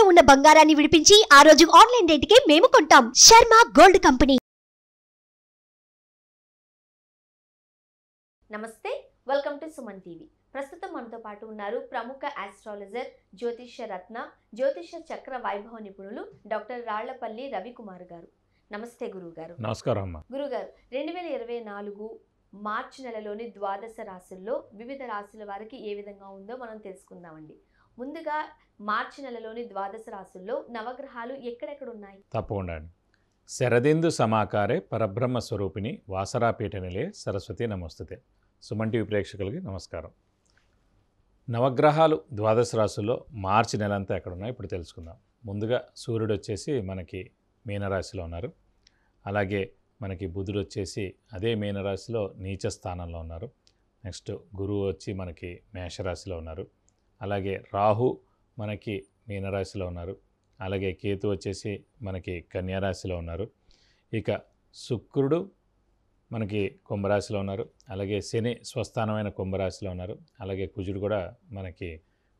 తాకట్టులో ఉన్న బంగారాన్ని విడిపించి ఆ రోజు ఆన్లైన్ రేటుకే మేము కొంటాం. Sharma gold company. నమస్తే, వెల్కమ్ టు సుమన్ టీవీ. ప్రస్తుతం మనతో పాటు ఉన్నారు ప్రముఖ ఆస్ట్రాలజర్, జ్యోతిష్య రత్న, జ్యోతిష్య చక్ర వైభవ నిపుణులు డాక్టర్ రాళ్లపల్లి రవికుమార్ గారు. నమస్తే గురువు గారు. నమస్కారం అమ్మా. గురుగారు, 2024 మార్చి నెలలోని ద్వాదశ రాశుల్లో వివిధ రాశుల వారికి ఏ విధంగా ఉందో మనం తెలుసుకుందామండి. ముందుగా మార్చి నెలలోని ద్వాదశ రాశుల్లో నవగ్రహాలు ఎక్కడెక్కడ ఉన్నాయి? తప్పకుండా అండి. శరదిందు సమాకారే పరబ్రహ్మ స్వరూపిణి వాసరాపీఠ నిలే సరస్వతి నమస్తుతే. సుమన్ టీవీ ప్రేక్షకులకి నమస్కారం. నవగ్రహాలు ద్వాదశ రాశుల్లో మార్చి నెల అంతా ఎక్కడ ఉన్నాయో ఇప్పుడు తెలుసుకుందాం. ముందుగా సూర్యుడు వచ్చేసి మనకి మీనరాశిలో ఉన్నారు. అలాగే మనకి బుధుడు వచ్చేసి అదే మీనరాశిలో నీచ స్థానంలో ఉన్నారు. నెక్స్ట్ గురువు వచ్చి మనకి మేషరాశిలో ఉన్నారు. అలాగే రాహు మనకి మీనరాశిలో ఉన్నారు. అలాగే కేతు వచ్చేసి మనకి కన్యారాశిలో ఉన్నారు. ఇక శుక్రుడు మనకి కుంభరాశిలో ఉన్నారు. అలాగే శని స్వస్థానమైన కుంభరాశిలో ఉన్నారు. అలాగే కుజుడు కూడా మనకి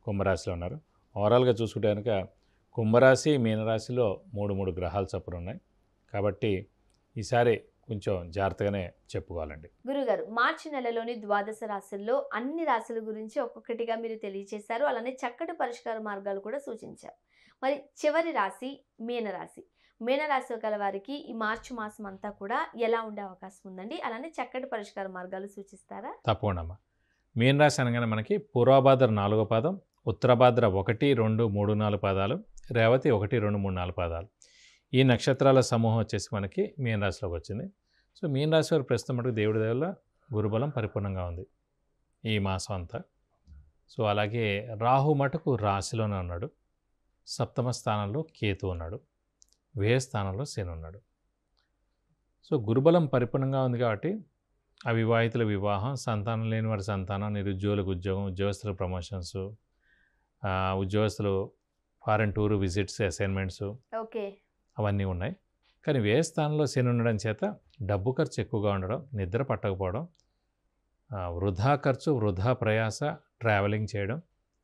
కుంభరాశిలో ఉన్నారు. ఓవరాల్గా చూసుకుంటే కనుక కుంభరాశి మీనరాశిలో మూడు గ్రహాలు చొప్పున ఉన్నాయి. కాబట్టి ఈసారి కొంచెం జాగ్రత్తగానే చెప్పుకోవాలండి. గురుగారు, మార్చి నెలలోని ద్వాదశ రాశుల్లో అన్ని రాశుల గురించి ఒక్కొక్కటిగా మీరు తెలియజేశారు. అలానే చక్కటి పరిష్కార మార్గాలు కూడా సూచించారు. మరి చివరి రాశి మీనరాశి. మీనరాశి గల వారికి ఈ మార్చి మాసం అంతా కూడా ఎలా ఉండే అవకాశం ఉందండి? అలానే చక్కటి పరిష్కార మార్గాలు సూచిస్తారా? తప్పకుండా అమ్మా. మీనరాశి అనగానే మనకి పూర్వభాద్ర 4వ పాదం, ఉత్తరభాద్ర 1, 2, 3, 4 పాదాలు, రేవతి 1, 2, 3, 4 పాదాలు. ఈ నక్షత్రాల సమూహం వచ్చేసి మనకి మీనరాశిలోకి వచ్చింది. సో మీనరాశి వారు ప్రస్తుతం మటుకు దేవుడి దయ వల్ల గురుబలం పరిపూర్ణంగా ఉంది ఈ మాసం అంతా. సో అలాగే రాహు మటుకు రాశిలోనే ఉన్నాడు. సప్తమ స్థానంలో కేతు ఉన్నాడు. వ్యయ స్థానంలో శని ఉన్నాడు. సో గురుబలం పరిపూర్ణంగా ఉంది కాబట్టి అవివాహితుల వివాహం, సంతానం లేని వారి సంతానం, నిరుద్యోగులకు ఉద్యోగం, ఉద్యోగస్తులకు ప్రమోషన్స్, ఉద్యోగస్తులు foreign tour visits, assignments, okay, అవన్నీ ఉన్నాయి. కానీ వ్యయ స్థానంలో శని ఉండడం చేత డబ్బు ఖర్చు ఎక్కువగా ఉండడం, నిద్ర పట్టకపోవడం, వృధా ఖర్చు, వృధా ప్రయాస, ట్రావెలింగ్ చేయడం,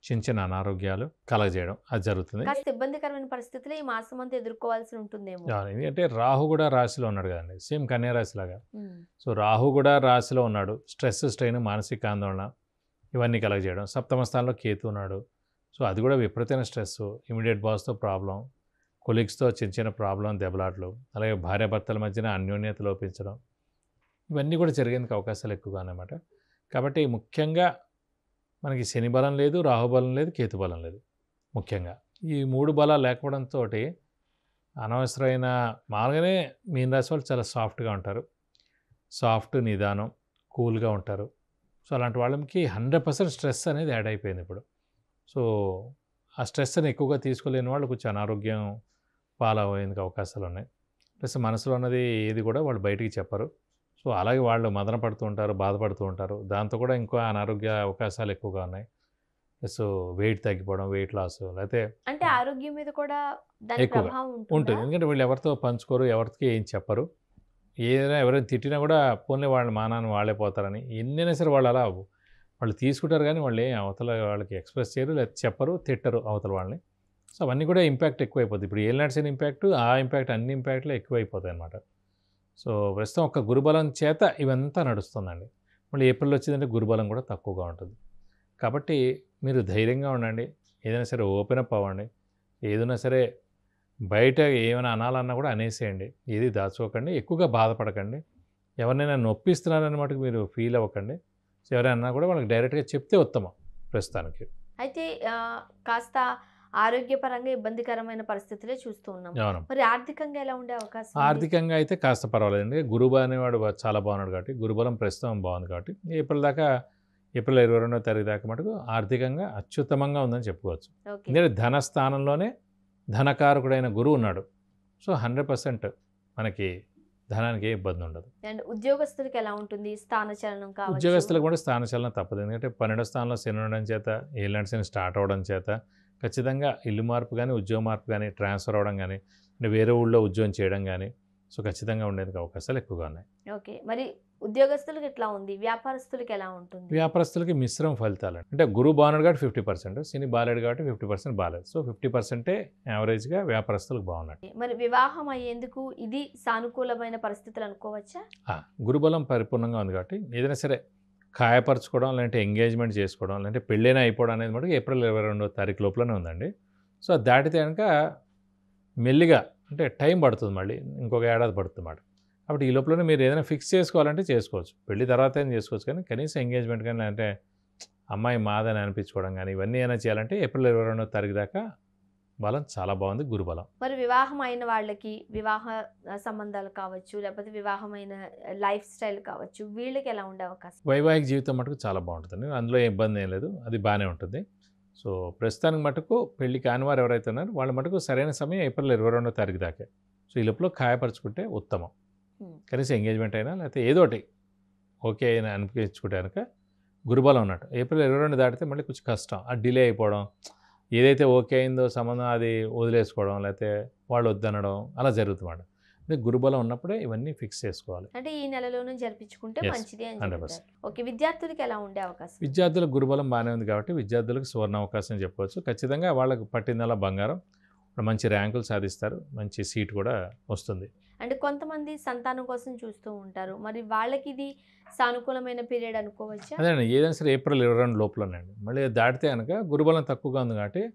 చిన్న అనారోగ్యాలు కలగజేయడం అది జరుగుతుంది. కాస్త ఇబ్బందికరమైన పరిస్థితులు ఈ మాసం అంతా ఎదుర్కోవాల్సి ఉంటుందేమో. ఎందుకంటే రాహు కూడా రాశిలో ఉన్నాడు కదండి, సేమ్ కన్యా రాశిలాగా. సో రాహు కూడా రాశిలో ఉన్నాడు. స్ట్రెస్, స్ట్రెయిన్, మానసిక ఆందోళన ఇవన్నీ కలగజేయడం. సప్తమ స్థానంలో కేతు ఉన్నాడు. సో అది కూడా విపరీతమైన స్ట్రెస్, ఇమీడియట్ బాస్తో ప్రాబ్లం, కొలీగ్స్తో చిన్న ప్రాబ్లం, దెబ్బలాట్లు, అలాగే భార్యాభర్తల మధ్యన అన్యోన్యత లోపించడం, ఇవన్నీ కూడా జరిగేందుకు అవకాశాలు ఎక్కువగా అన్నమాట. కాబట్టి ముఖ్యంగా మనకి శని బలం లేదు, రాహుబలం లేదు, కేతు బలం లేదు. ముఖ్యంగా ఈ 3 బలాలు లేకపోవడంతో అనవసరమైన మామూలుగానే మీనరాశి వాళ్ళు చాలా సాఫ్ట్గా ఉంటారు. సాఫ్ట్, నిదానం, కూల్గా ఉంటారు. సో అలాంటి వాళ్ళకి 100% స్ట్రెస్ అనేది యాడ్ అయిపోయింది ఇప్పుడు. సో ఆ స్ట్రెస్ని ఎక్కువగా తీసుకోలేని వాళ్ళు కొంచెం అనారోగ్యం పాలయ్యేందుకు అవకాశాలు ఉన్నాయి. ప్లస్ మనసులో ఉన్నది ఏది కూడా వాళ్ళు బయటికి చెప్పరు. సో అలాగే వాళ్ళు మదన పడుతూ ఉంటారు, బాధపడుతూ ఉంటారు. దాంతో కూడా ఇంకో అనారోగ్య అవకాశాలు ఎక్కువగా ఉన్నాయి. సో వెయిట్ తగ్గిపోవడం, వెయిట్ లాస్, లేకపోతే అంటే ఆరోగ్యం మీద కూడా దాని ఎక్కువగా ప్రభావం ఉంటుంది. ఎందుకంటే వీళ్ళు ఎవరితో పంచుకోరు, ఎవరికి ఏం చెప్పరు. ఏదైనా ఎవరైనా తిట్టినా కూడా పోన్లే వాళ్ళ మానాన్ని వాళ్ళే పోతారని ఎన్నైనా సరే వాళ్ళు తీసుకుంటారు. కానీ వాళ్ళు అవతల వాళ్ళకి ఎక్స్ప్రెస్ చేయరు, లేకపోతే చెప్పరు, తిట్టరు అవతల వాళ్ళని. సో అవన్నీ కూడా ఇంపాక్ట్ ఎక్కువైపోతుంది. ఇప్పుడు ఏలినాడ్సిన ఇంపాక్ట్, ఆ ఇంపాక్ట్ అన్ని ఇంపాక్ట్లు ఎక్కువైపోతాయి అన్నమాట. సో ప్రస్తుతం ఒక గురుబలం చేత ఇవంతా నడుస్తుందండి. మళ్ళీ ఏప్రిల్ వచ్చిందంటే గురుబలం కూడా తక్కువగా ఉంటుంది. కాబట్టి మీరు ధైర్యంగా ఉండండి. ఏదైనా సరే ఓపెన్ అప్ అవ్వండి. ఏదైనా సరే బయట ఏమైనా అనాలన్నా కూడా అనేసేయండి. ఏది దాచుకోకండి, ఎక్కువగా బాధపడకండి. ఎవరినైనా నొప్పిస్తున్నారని మటుకు మీరు ఫీల్ అవ్వకండి. సో ఎవరైనా కూడా వాళ్ళకి డైరెక్ట్గా చెప్తే ఉత్తమం ప్రస్తుతానికి. అయితే కాస్త ఆరోగ్యపరంగా ఇబ్బందికరమైన పరిస్థితులే చూస్తూ ఉన్నాం. మరి ఆర్థికంగా ఎలా ఉండే అవకాశం? ఆర్థికంగా అయితే కాస్త పర్వాలేదండి. గురువు అనేవాడు చాలా బాగున్నాడు కాబట్టి, గురుబలం ప్రస్తుతం బాగుంది కాబట్టి ఏప్రిల్ 22వ తారీఖు దాకా మటుకు ఆర్థికంగా అత్యుత్తమంగా ఉందని చెప్పుకోవచ్చు. ఎందుకంటే ధనస్థానంలోనే ధనకారకుడైన గురువు ఉన్నాడు. సో 100% మనకి ధనానికి ఏ ఇబ్బంది ఉండదు. అండ్ ఉద్యోగస్తులకు ఎలా ఉంటుంది? స్థానచలనం కావచ్చు. ఉద్యోగస్తులకు కూడా స్థానచలనం తప్పదు. ఎందుకంటే 12వ స్థానంలో శని ఉండడం చేత, ఏలినాటి శని స్టార్ట్ అవ్వడం చేత ఖచ్చితంగా ఇల్లు మార్పు కానీ, ఉద్యోగ మార్పు కానీ, ట్రాన్స్ఫర్ అవ్వడం కానీ, అంటే వేరే ఊళ్ళో ఉద్యోగం చేయడం కానీ, సో ఖచ్చితంగా ఉండేందుకు అవకాశాలు ఎక్కువగా ఉన్నాయి. ఓకే. మరి ఉద్యోగస్తులకు ఎట్లా ఉంది? వ్యాపారస్తులకు ఎలా ఉంటుంది? వ్యాపారస్తులకి మిశ్రమ ఫలితాలు అంటే గురువు బాగున్నాడు కాబట్టి 50%, శని బాలేడు కాబట్టి 50% బాలేదు. సో 50% యావరేజ్గా వ్యాపారస్తులకు బాగున్నాడు. మరి వివాహం అయ్యేందుకు ఇది సానుకూలమైన పరిస్థితులు అనుకోవచ్చా? గురుబలం పరిపూర్ణంగా ఉంది కాబట్టి ఏదైనా సరే ఖాయపరచుకోవడం, లేదంటే ఎంగేజ్మెంట్ చేసుకోవడం, లేదంటే పెళ్ళైనా అయిపోవడం అనేది మటుకు ఏప్రిల్ 22వ తారీఖు లోపలనే ఉందండి. సో అది దాటితే కనుక మెల్లిగా అంటే టైం పడుతుంది, మళ్ళీ ఇంకొక ఏడాది పడుతుంది అన్నమాట. కాబట్టి ఈ లోపలనే మీరు ఏదైనా ఫిక్స్ చేసుకోవాలంటే చేసుకోవచ్చు, పెళ్లి తర్వాత అయినా చేసుకోవచ్చు. కానీ కనీసం ఎంగేజ్మెంట్ కానీ లేదంటే అమ్మాయి మాదని అనిపించుకోవడం కానీ ఇవన్నీ అయినా చేయాలంటే ఏప్రిల్ 22వ తారీఖు దాకా బలం చాలా బాగుంది, గురుబలం. మరి వివాహం అయిన వాళ్ళకి వివాహ సంబంధాలు కావచ్చు, లేకపోతే వివాహమైన లైఫ్ స్టైల్ కావచ్చు, వీళ్ళకి ఎలా ఉండే అవకాశం? వైవాహిక జీవితం మటుకు చాలా బాగుంటుందండి, అందులో ఏ ఇబ్బంది ఏం లేదు, అది బాగానే ఉంటుంది. సో ప్రస్తుతానికి మటుకు పెళ్లి కాని వారు ఎవరైతే ఉన్నారో వాళ్ళ మటుకు సరైన సమయం ఏప్రిల్ 22వ తారీఖు దాకే. సో ఈ లోపల ఖాయపరచుకుంటే ఉత్తమం. కనీసం ఎంగేజ్మెంట్ అయినా లేకపోతే ఏదోటి ఓకే అయినా అనిపించుకుంటే కనుక గురుబలం ఉన్నట్టు. ఏప్రిల్ 22 దాటితే మళ్ళీ కొంచెం కష్టం, అది డిలే అయిపోవడం, ఏదైతే ఓకే అయిందో సంబంధం అది వదిలేసుకోవడం, లేకపోతే వాళ్ళు వద్దనడం అలా జరుగుతుంది. అదే గురుబలం ఉన్నప్పుడే ఇవన్నీ ఫిక్స్ చేసుకోవాలి. అంటే ఈ నెలలోనే జరిపించుకుంటే Yes, మంచిది అని 100%. చెప్తారు. ఓకే. విద్యార్థులకి ఎలా ఉండే అవకాశం? విద్యార్థులకు గురుబలం బాగానే ఉంది కాబట్టి విద్యార్థులకు సువర్ణ అవకాశం చెప్పవచ్చు. ఖచ్చితంగా వాళ్ళకు పట్టిందల్లా బంగారం, మంచి ర్యాంకులు సాధిస్తారు, మంచి సీట్ కూడా వస్తుంది. అంటే కొంతమంది సంతానం కోసం చూస్తూ ఉంటారు, మరి వాళ్ళకి ఇది సానుకూలమైన పీరియడ్ అనుకోవచ్చా? అదేనండి, ఏదైనా సరే ఏప్రిల్ 22 లోపలనండి. మళ్ళీ దాటితే కనుక గురుబలం తక్కువగా ఉంది కాబట్టి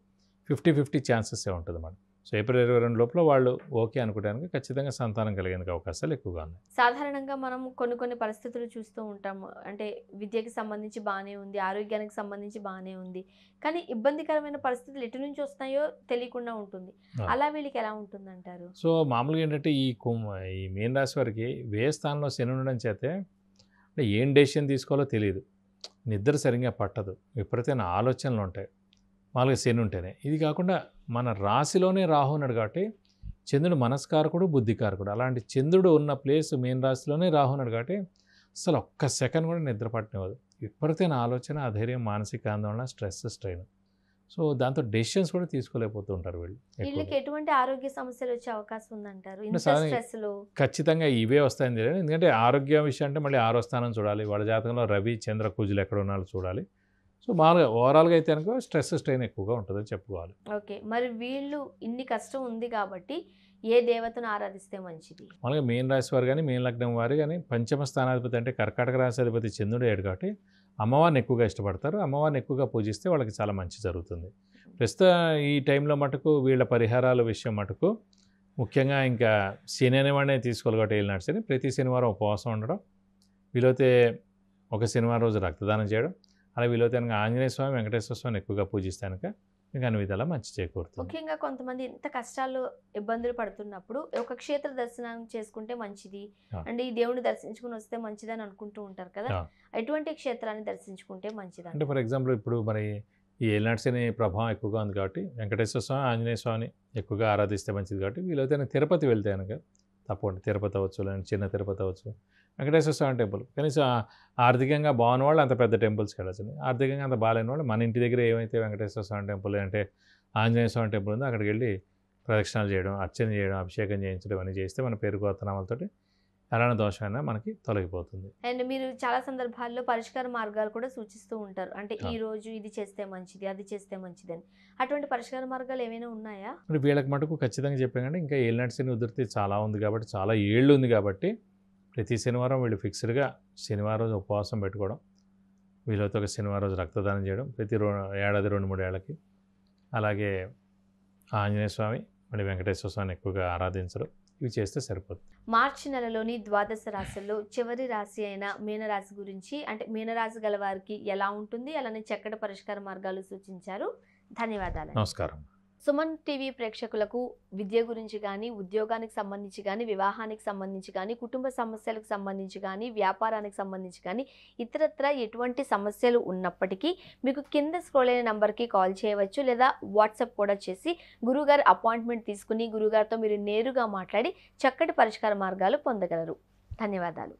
50-50 ఛాన్సెస్ ఉంటుంది అన్నమాట. సో ఏప్రిల్ 22 లోపల వాళ్ళు ఓకే అనుకోవడానికి ఖచ్చితంగా సంతానం కలిగేందుకు అవకాశాలు ఎక్కువగా ఉన్నాయి. సాధారణంగా మనం కొన్ని పరిస్థితులు చూస్తూ ఉంటాము. అంటే విద్యకి సంబంధించి బాగానే ఉంది, ఆరోగ్యానికి సంబంధించి బాగానే ఉంది, కానీ ఇబ్బందికరమైన పరిస్థితులు ఎటు నుంచి వస్తాయో తెలియకుండా ఉంటుంది. అలా వీళ్ళకి ఎలా ఉంటుందంటారు? సో మామూలుగా ఏంటంటే ఈ మీన రాశి వారికి వ్యయ స్థానంలో శని ఉండడం చేతే అంటే ఏం డెసిషన్ తీసుకోవాలో తెలియదు, నిద్ర సరిగ్గా పట్టదు, విపరీతమైన ఆలోచనలు ఉంటాయి మామూలుగా శని ఉంటేనే. ఇది కాకుండా మన రాశిలోనే రాహు ఉన్నాడు కాబట్టి చంద్రుడు మనస్కారకుడు, బుద్ధికారకుడు. అలాంటి చంద్రుడు ఉన్న ప్లేస్ మీన రాశిలోనే రాహు ఉన్నాడు కాబట్టి అసలు ఒక్క సెకండ్ కూడా నిద్ర పట్టనివ్వదు. విపరీతమైన ఆలోచన, అధైర్యం, మానసిక ఆందోళన, స్ట్రెస్, స్ట్రెయిన్. సో దాంతో డెసిషన్స్ కూడా తీసుకోలేకపోతూ ఉంటారు వీళ్ళు. వీళ్ళకి ఎటువంటి ఆరోగ్య సమస్యలు వచ్చే అవకాశం ఉందంటారు ఇంత సాధారణ- స్ట్రెస్ లో? ఖచ్చితంగా ఇవే వస్తాయని తెలియదు. ఎందుకంటే ఆరోగ్య విషయం అంటే మళ్ళీ 6వ స్థానం చూడాలి, వాళ్ళ జాతకంలో రవి, చంద్ర, కుజులు ఎక్కడ ఉన్నారో చూడాలి. సో మామూలుగా ఓవరాల్గా అయితే అనుకో స్ట్రెస్, స్ట్రెయిన్ ఎక్కువగా ఉంటుందని చెప్పుకోవాలి. ఓకే. మరి వీళ్ళు ఇన్ని కష్టం ఉంది కాబట్టి ఏ దేవతను ఆరాధిస్తే మంచిది? మామూలుగా మీన రాశి వారు కానీ మీన లగ్నం వారు కానీ పంచమ స్థానాధిపతి అంటే కర్కాటక రాశి అధిపతి చంద్రుడు అయ్యాడు కాబట్టి అమ్మవారిని ఎక్కువగా ఇష్టపడతారు, అమ్మవారిని ఎక్కువగా పూజిస్తే వాళ్ళకి చాలా మంచి జరుగుతుంది. ప్రస్తుతం ఈ టైంలో మటుకు వీళ్ళ పరిహారాల విషయం మటుకు ముఖ్యంగా ఇంకా శని అనేవాడినే తీసుకోవాలి కాబట్టి ఏలినాటి శని, ప్రతి శనివారం ఉపవాసం ఉండడం, వీలైతే ఒక శనివారం రోజు రక్తదానం చేయడం, అలా వీలైతే కనుక ఆంజనేయ స్వామి, వెంకటేశ్వర స్వామిని ఎక్కువగా పూజిస్తే కనుక మీకు అన్ని విధాలా మంచి చేకూరుతుంది. ముఖ్యంగా కొంతమంది ఇంత కష్టాలు ఇబ్బందులు పడుతున్నప్పుడు ఒక క్షేత్ర దర్శనం చేసుకుంటే మంచిది, అంటే ఈ దేవుని దర్శించుకుని వస్తే మంచిది అని అనుకుంటూ ఉంటారు కదా, ఎటువంటి క్షేత్రాన్ని దర్శించుకుంటే మంచిది అంటే ఫర్ ఎగ్జాంపుల్ ఇప్పుడు మరి ఈ ఏలినాటి శని ప్రభావం ఎక్కువగా ఉంది కాబట్టి వెంకటేశ్వర స్వామి, ఆంజనేయ స్వామిని ఎక్కువగా ఆరాధిస్తే మంచిది కాబట్టి వీలైతే తిరుపతి వెళ్తే కనుక తప్పకుండా తిరుపతి అవ్వచ్చు, లేదంటే చిన్న తిరుపతి అవ్వచ్చు, వెంకటేశ్వర స్వామి టెంపుల్. కనీసం ఆర్థికంగా బాగున్న వాళ్ళు అంత పెద్ద టెంపుల్స్కి వెళ్ళచ్చు, ఆర్థికంగా అంత బాగాలేని వాళ్ళు మన ఇంటి దగ్గర ఏమైతే వెంకటేశ్వర స్వామి టెంపుల్ అంటే ఆంజనేయ స్వామి టెంపుల్ ఉందో అక్కడికి వెళ్ళి ప్రదక్షిణాలు చేయడం, అర్చన చేయడం, అభిషేకం చేయించడం అన్నీ చేస్తే మన పేరు గోత్రనామాలతోటి ఎలాంటి దోషమైనా మనకి తొలగిపోతుంది. అండ్ మీరు చాలా సందర్భాల్లో పరిష్కార మార్గాలు కూడా సూచిస్తూ ఉంటారు, అంటే ఈ రోజు ఇది చేస్తే మంచిది, అది చేస్తే మంచిది అని. అటువంటి పరిష్కార మార్గాలు ఏమైనా ఉన్నాయా? మరి వీళ్ళకి మటుకు ఖచ్చితంగా చెప్పాను, ఇంకా ఏలినాటి శని ఉధృతి చాలా ఉంది కాబట్టి, చాలా ఏళ్ళు ఉంది కాబట్టి ప్రతి శనివారం వీళ్ళు ఫిక్స్డ్గా శనివారం రోజు ఉపవాసం పెట్టుకోవడం, వీళ్ళతో ఒక శనివారం రోజు రక్తదానం చేయడం, ప్రతి ఏడాది 2-3 ఏళ్ళకి. అలాగే ఆంజనేయ స్వామి, మళ్ళీ వెంకటేశ్వర స్వామిని ఎక్కువగా ఆరాధించడం, ఇవి చేస్తే సరిపోతుంది. మార్చి నెలలోని ద్వాదశ రాశుల్లో చివరి రాశి అయిన మీనరాశి గురించి, అంటే మీనరాశి గల వారికి ఎలా ఉంటుంది, అలానే చక్కటి పరిష్కార మార్గాలు సూచించారు. ధన్యవాదాలు. నమస్కారం. సుమన్ టీవీ ప్రేక్షకులకు విద్య గురించి కానీ, ఉద్యోగానికి సంబంధించి కానీ, వివాహానికి సంబంధించి కానీ, కుటుంబ సమస్యలకు సంబంధించి కానీ, వ్యాపారానికి సంబంధించి కానీ, ఇతరత్ర ఎటువంటి సమస్యలు ఉన్నప్పటికీ మీకు కింద స్క్రోల్ అయిన నంబర్కి కాల్ చేయవచ్చు, లేదా వాట్సాప్ కూడా చేసి గురువుగారి అపాయింట్మెంట్ తీసుకుని గురువుగారితో మీరు నేరుగా మాట్లాడి చక్కటి పరిష్కార మార్గాలు పొందగలరు. ధన్యవాదాలు.